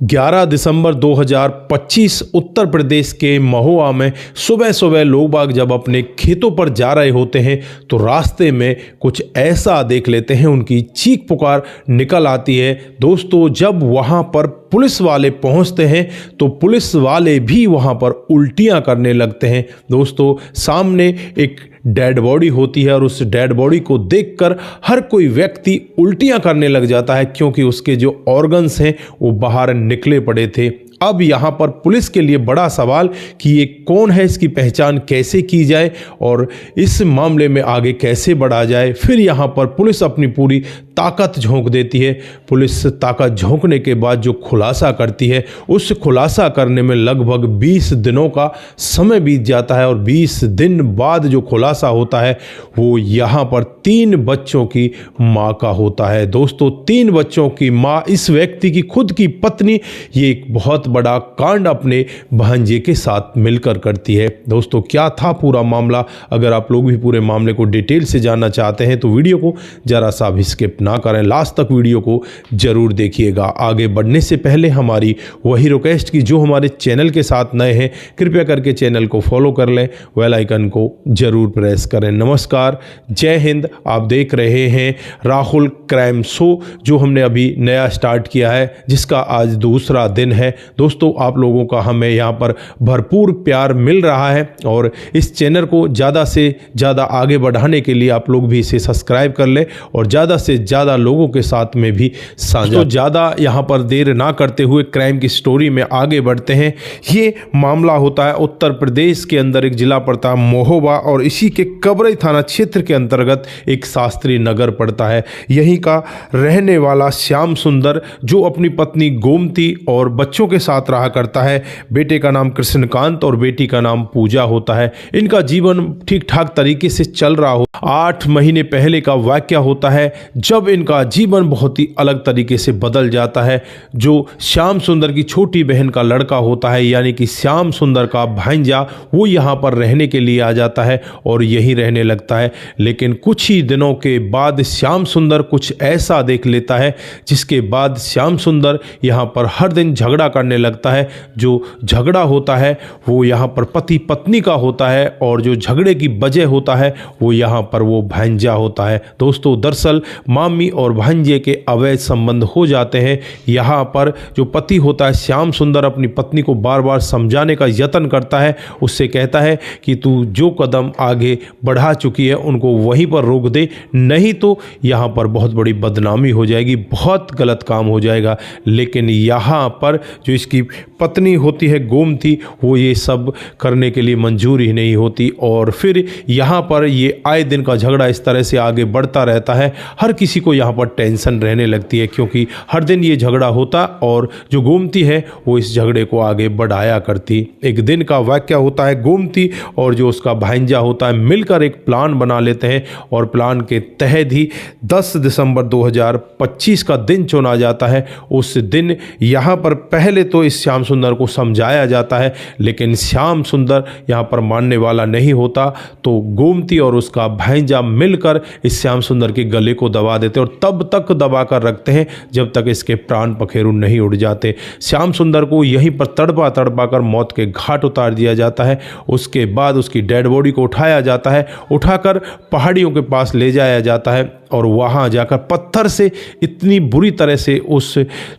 11 दिसंबर 2025 उत्तर प्रदेश के महोबा में सुबह सुबह लोग बाग जब अपने खेतों पर जा रहे होते हैं तो रास्ते में कुछ ऐसा देख लेते हैं, उनकी चीख पुकार निकल आती है। दोस्तों, जब वहां पर पुलिस वाले पहुंचते हैं तो पुलिस वाले भी वहां पर उल्टियां करने लगते हैं। दोस्तों, सामने एक डेड बॉडी होती है और उस डेड बॉडी को देखकर हर कोई व्यक्ति उल्टियां करने लग जाता है, क्योंकि उसके जो ऑर्गन्स हैं वो बाहर निकले पड़े थे। अब यहाँ पर पुलिस के लिए बड़ा सवाल कि ये कौन है, इसकी पहचान कैसे की जाए और इस मामले में आगे कैसे बढ़ा जाए। फिर यहाँ पर पुलिस अपनी पूरी ताकत झोंक देती है। पुलिस ताकत झोंकने के बाद जो खुलासा करती है, उस खुलासा करने में लगभग 20 दिनों का समय बीत जाता है और 20 दिन बाद जो खुलासा होता है वो यहाँ पर 3 बच्चों की माँ का होता है। दोस्तों, 3 बच्चों की माँ, इस व्यक्ति की खुद की पत्नी, ये एक बहुत बड़ा कांड अपने भांजे के साथ मिलकर करती है। दोस्तों, क्या था पूरा मामला? अगर आप लोग भी पूरे मामले को डिटेल से जानना चाहते हैं तो वीडियो को जरा सा भी स्किप ना करें, लास्ट तक वीडियो को जरूर देखिएगा। आगे बढ़ने से पहले हमारी वही रिक्वेस्ट की जो हमारे चैनल के साथ नए हैं, कृपया करके चैनल को फॉलो कर लें, बेल आइकन को जरूर प्रेस करें। नमस्कार, जय हिंद। आप देख रहे हैं राहुल क्राइम शो, जो हमने अभी नया स्टार्ट किया है, जिसका आज दूसरा दिन है। दोस्तों, आप लोगों का हमें यहाँ पर भरपूर प्यार मिल रहा है और इस चैनल को ज़्यादा से ज़्यादा आगे बढ़ाने के लिए आप लोग भी इसे सब्सक्राइब कर लें और ज़्यादा से ज़्यादा लोगों के साथ में भी साझा। तो ज़्यादा यहाँ पर देर ना करते हुए क्राइम की स्टोरी में आगे बढ़ते हैं। ये मामला होता है उत्तर प्रदेश के अंदर, एक जिला पड़ता है महोबा और इसी के कबरई थाना क्षेत्र के अंतर्गत एक शास्त्री नगर पड़ता है। यहीं का रहने वाला श्याम सुंदर, जो अपनी पत्नी गोमती और बच्चों के साथ रहा करता है। बेटे का नाम कृष्णकांत और बेटी का नाम पूजा होता है। इनका जीवन ठीक ठाक तरीके से चल रहा हो। 8 महीने पहले का वाकया होता है जब इनका जीवन बहुत ही अलग तरीके से बदल जाता है। जो श्याम सुंदर की छोटी बहन का लड़का होता है, यानी कि श्याम सुंदर का भांजा, वो यहाँ पर रहने के लिए आ जाता है और यहीं रहने लगता है। लेकिन कुछ ही दिनों के बाद श्याम सुंदर कुछ ऐसा देख लेता है जिसके बाद श्याम सुंदर यहाँ पर हर दिन झगड़ा करने लगता है। जो झगड़ा होता है वो यहाँ पर पति पत्नी का होता है और जो झगड़े की वजह होता है वो यहाँ पर वो भांजा होता है। दोस्तों, दरअसल मामी और भांजे के अवैध संबंध हो जाते हैं। यहाँ पर जो पति होता है श्याम सुंदर अपनी पत्नी को बार बार समझाने का यत्न करता है। उससे कहता है कि तू जो कदम आगे बढ़ा चुकी है उनको वहीं पर रोक दे, नहीं तो यहाँ पर बहुत बड़ी बदनामी हो जाएगी, बहुत गलत काम हो जाएगा। लेकिन यहाँ पर जो इसकी पत्नी होती है गोमती, वो ये सब करने के लिए मंजूर ही नहीं होती और फिर यहाँ पर ये आए दिन का झगड़ा इस तरह से आगे बढ़ता रहता है। हर किसी को यहाँ पर टेंशन रहने लगती है, क्योंकि हर दिन ये झगड़ा होता और जो गोमती है वो इस झगड़े को आगे बढ़ाया करती। एक दिन का वाकया होता है, गोमती और जो उसका भांजा होता है मिलकर एक प्लान बना लेते हैं और प्लान के तहत ही 10 दिसंबर 2025 का दिन चुना जाता है। उस दिन यहाँ पर पहले तो इस श्याम सुंदर को समझाया जाता है, लेकिन श्याम सुंदर यहाँ पर मानने वाला नहीं होता। तो गोमती और उसका भांजा मिलकर इस श्याम सुंदर के गले को दबा देते और तब तक दबा कर रखते हैं जब तक इसके प्राण पखेरु नहीं उड़ जाते। श्याम सुंदर को यहीं पर तड़पा तड़पा कर मौत के घाट उतार दिया जाता है। उसके बाद उसकी डेड बॉडी को उठाया जाता है, उठाकर पहाड़ियों के पास ले जाया जाता है और वहाँ जाकर पत्थर से इतनी बुरी तरह से उस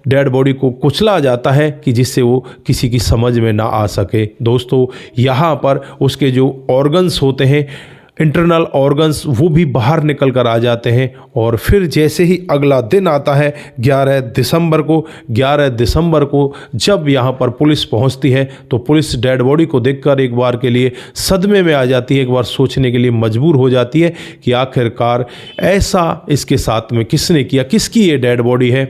डेड बॉडी को कुचला जाता है कि जिससे वो किसी की समझ में ना आ सके। दोस्तों, यहाँ पर उसके जो ऑर्गन्स होते हैं, इंटरनल ऑर्गन्स, वो भी बाहर निकल कर आ जाते हैं। और फिर जैसे ही अगला दिन आता है 11 दिसंबर को जब यहाँ पर पुलिस पहुँचती है तो पुलिस डेड बॉडी को देखकर एक बार के लिए सदमे में आ जाती है, एक बार सोचने के लिए मजबूर हो जाती है कि आखिरकार ऐसा इसके साथ में किसने किया, किसकी ये डेड बॉडी है,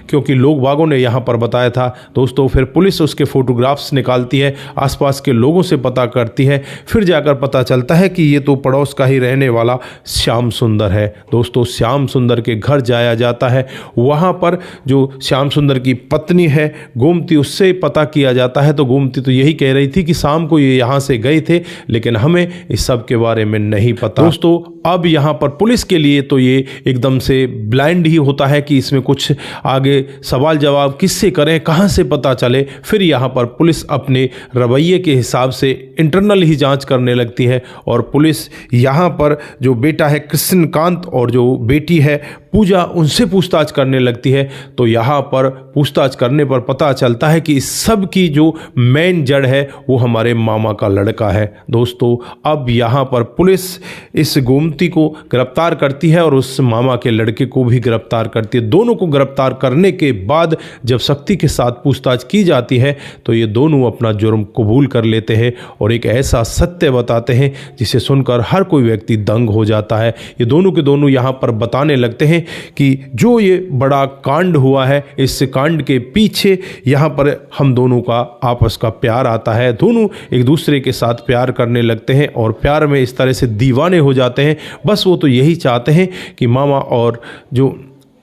क्योंकि लोग बागों ने यहाँ पर बताया था। दोस्तों, फिर पुलिस उसके फोटोग्राफ्स निकालती है, आसपास के लोगों से पता करती है, फिर जाकर पता चलता है कि ये तो पड़ोस का ही रहने वाला श्याम सुंदर है। दोस्तों, श्याम सुंदर के घर जाया जाता है। वहाँ पर जो श्याम सुंदर की पत्नी है गोमती, उससे पता किया जाता है। तो गोमती तो यही कह रही थी कि शाम को ये यहाँ से गए थे, लेकिन हमें इस सब के बारे में नहीं पता। दोस्तों, अब यहाँ पर पुलिस के लिए तो ये एकदम से ब्लाइंड ही होता है कि इसमें कुछ आगे सवाल जवाब किससे करें, कहाँ से पता चले। फिर यहाँ पर पुलिस अपने रवैये के हिसाब से इंटरनल ही जांच करने लगती है और पुलिस यहाँ पर जो बेटा है कृष्णकांत और जो बेटी है पूजा, उनसे पूछताछ करने लगती है। तो यहाँ पर पूछताछ करने पर पता चलता है कि इस सब की जो मेन जड़ है वो हमारे मामा का लड़का है। दोस्तों अब यहाँ पर पुलिस इस गोमती को गिरफ्तार करती है और उस मामा के लड़के को भी गिरफ्तार करती है। दोनों को गिरफ्तार करने के बाद जब सख्ती के साथ पूछताछ की जाती है तो ये दोनों अपना जुर्म कबूल कर लेते हैं और एक ऐसा सत्य बताते हैं जिसे सुनकर हर कोई व्यक्ति दंग हो जाता है। ये दोनों के दोनों यहाँ पर बताने लगते हैं कि जो ये बड़ा कांड हुआ है, इस कांड के पीछे यहाँ पर हम दोनों का आपस का प्यार आता है। दोनों एक दूसरे के साथ प्यार करने लगते हैं और प्यार में इस तरह से दीवाने हो जाते हैं। बस वो तो यही चाहते हैं कि मामा और जो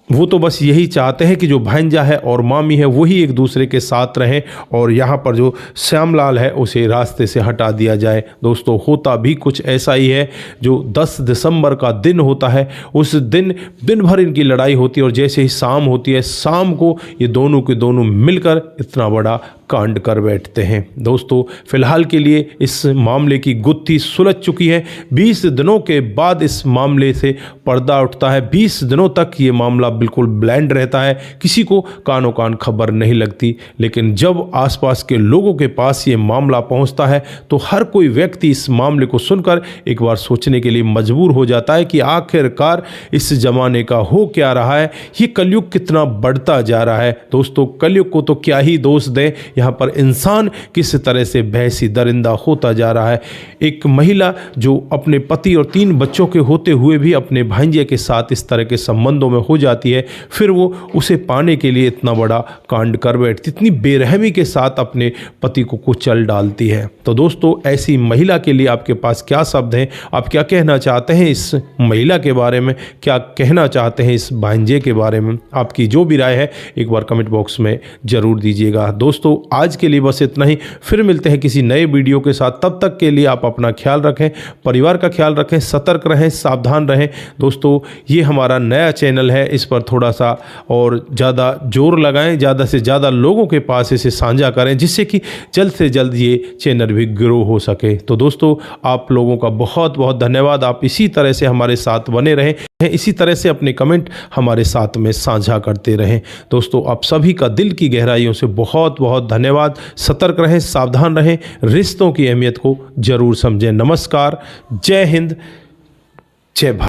वो तो बस यही चाहते हैं कि जो भांजा है और मामी है वही एक दूसरे के साथ रहें और यहाँ पर जो श्यामलाल है उसे रास्ते से हटा दिया जाए। दोस्तों होता भी कुछ ऐसा ही है। जो 10 दिसंबर का दिन होता है उस दिन भर इनकी लड़ाई होती है और जैसे ही शाम होती है, शाम को ये दोनों के दोनों मिलकर इतना बड़ा कांड कर बैठते हैं। दोस्तों फिलहाल के लिए इस मामले की गुत्थी सुलझ चुकी है। 20 दिनों के बाद इस मामले से पर्दा उठता है। 20 दिनों तक ये मामला बिल्कुल ब्लैंड रहता है, किसी को कानो कान खबर नहीं लगती। लेकिन जब आसपास के लोगों के पास ये मामला पहुंचता है तो हर कोई व्यक्ति इस मामले को सुनकर एक बार सोचने के लिए मजबूर हो जाता है कि आखिरकार इस जमाने का हो क्या रहा है, ये कलयुग कितना बढ़ता जा रहा है। दोस्तों कलयुग को तो क्या ही दोष दें, यहाँ पर इंसान किस तरह से भैंसी दरिंदा होता जा रहा है। एक महिला जो अपने पति और 3 बच्चों के होते हुए भी अपने भांजे के साथ इस तरह के संबंधों में हो जाती है, फिर वो उसे पाने के लिए इतना बड़ा कांड कर बैठती, इतनी बेरहमी के साथ अपने पति को कुचल डालती है। तो दोस्तों ऐसी महिला के लिए आपके पास क्या शब्द हैं, आप क्या कहना चाहते हैं इस महिला के बारे में, क्या कहना चाहते हैं इस भांजे के बारे में? आपकी जो भी राय है एक बार कमेंट बॉक्स में जरूर दीजिएगा। दोस्तों आज के लिए बस इतना ही, फिर मिलते हैं किसी नए वीडियो के साथ। तब तक के लिए आप अपना ख्याल रखें, परिवार का ख्याल रखें, सतर्क रहें, सावधान रहें। दोस्तों ये हमारा नया चैनल है, इस पर थोड़ा सा और ज़्यादा जोर लगाएं, ज़्यादा से ज़्यादा लोगों के पास इसे साझा करें जिससे कि जल्द से जल्द ये चैनल भी ग्रो हो सके। तो दोस्तों आप लोगों का बहुत बहुत धन्यवाद। आप इसी तरह से हमारे साथ बने रहें, इसी तरह से अपने कमेंट हमारे साथ में साझा करते रहें। दोस्तों आप सभी का दिल की गहराइयों से बहुत बहुत धन्यवाद। सतर्क रहें, सावधान रहें, रिश्तों की अहमियत को जरूर समझें। नमस्कार, जय हिंद, जय भारत।